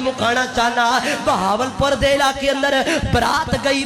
مکانا چاہنا بہاولپور دے علاقے اندر برات گئی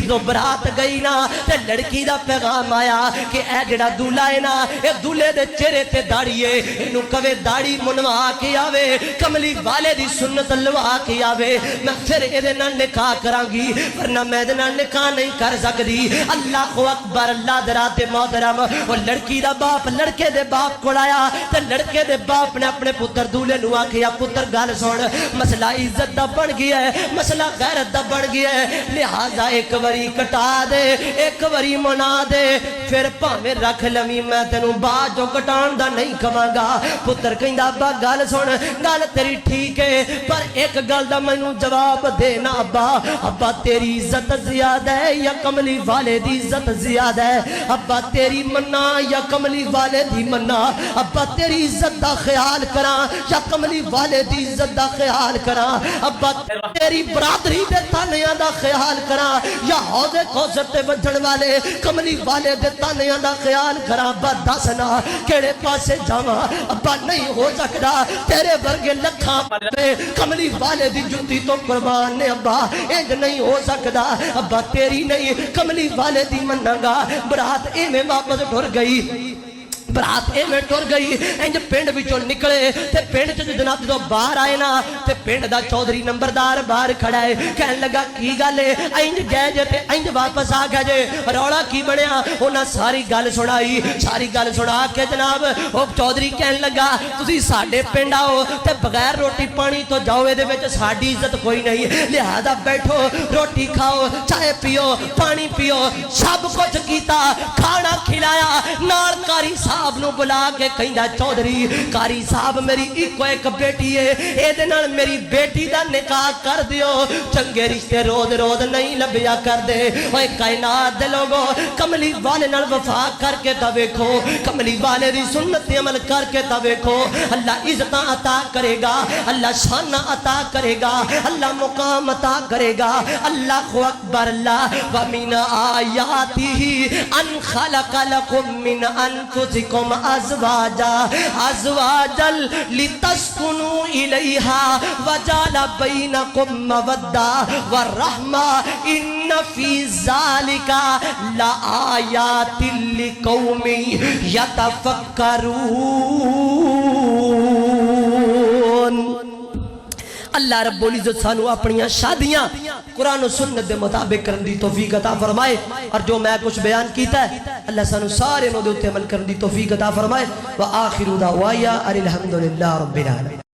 تو برات گئی نا تے لڑکی دا پیغام آیا کہ اے جڑا دولہ ہے نا اے دولے دے چہرے تے داڑھی ہے انہوں کہے داڑھی منوا کے آوے کملی والے دی سنت لوا کے آوے میں پھر ایدے نال نکاح کرانگی ورنہ میں ایدے نال نکاح نہیں کر سکتی اللہ اکبر اللہ درات محترم اور لڑکی دا باپ لڑکے دے باپ کو لایا تے لڑکے دے باپ نے اپنے پتر دولے نو آکھیا پتر گال سن مسئلہ عزت دا بن گیا ہے مسئلہ غیرت دا بن گیا ہے لہذا ایک وری کٹا دے ایک وری منا دے پھر پاویں رکھ لویں میں تینوں بعد جو کٹان دا نہیں کھواں گا پتر کہندا ابا گل سن گل تیری ٹھیک ہے پر ایک گل دا مینوں جواب دینا ابا تیری عزت زیادہ ہے یا کملی والے دی عزت زیادہ ہے ابا تیری منا یا کملی والے دی منا ابا تیری عزت دا خیال کراں یا کملی والے دی عزت دا خیال کراں ابا تیری برادری دے تانیاں دا خیال کراں یا حوضے کوثر تے وجھن والے کملی والے دے تانیاں دا خیال کراں ابا دسنا کیڑے پاسے جاواں ابا نہیں ہو سکدا تیرے ورگے لکھاں تے کملی والے دی جُتی تو قربان نے ابا انج نہیں ہو سکدا ابا تیری نہیں کملی والے دی مناں گا برات ایویں واپس ٹر گئی برات ایویں ٹر گئی انج پنڈ وچوں نکلے تے پنڈ چ جناب جدوں باہر آئے نا تے پنڈ دا چودھری نمبردار باہر کھڑا ہے کہن لگا کی گل ہے انج گئے جے تے انج واپس آ گئے جے رولا کی بنیا انہاں ساری گل سنا کے جناب او چودھری کہن لگا تسی ساڈے پنڈ آؤ تے بغیر روٹی پانی تو جاؤ اے دے وچ ساڈی عزت کوئی نہیں لہذا بیٹھو روٹی کھاؤ چائے پیو پانی پیو سب کچھ کیتا کھانا کھلایا نال کاری صاحب نو بلا کے کہندا چودھری کاری صاحب میری ایک بیٹی ہے اے دے نال میری بیٹی دا نکاح کر دیو چنگے رشتے روز نہیں لبیا کر دے اوے کائنات دے لوگو کملی والے نال وفا کر کے تا ویکھو کملی والے دی سنت عمل کر کے تا ویکھو اللہ عزتاں عطا کرے گا اللہ شان عطا کرے گا اللہ مقام عطا کرے گا اللہ اکبر اللہ ومن آیاتہ ان خلق لکم من انفسکم ازواجا لتسکنوا الیہا وجعل بینکم مودۃ والرحمہ ان فی ذالک لآیات لقوم یتفکرون اللہ رب العزت سانو اپنی شادیاں قرآن و سنت دے مطابق کرن دی توفیق عطا فرمائے اور جو میں کچھ بیان کیتا ہے اللہ سانو سارے نو دے عمل کرن دی توفیق عطا فرمائے وآخر دعوایا الحمدللہ رب العالمین.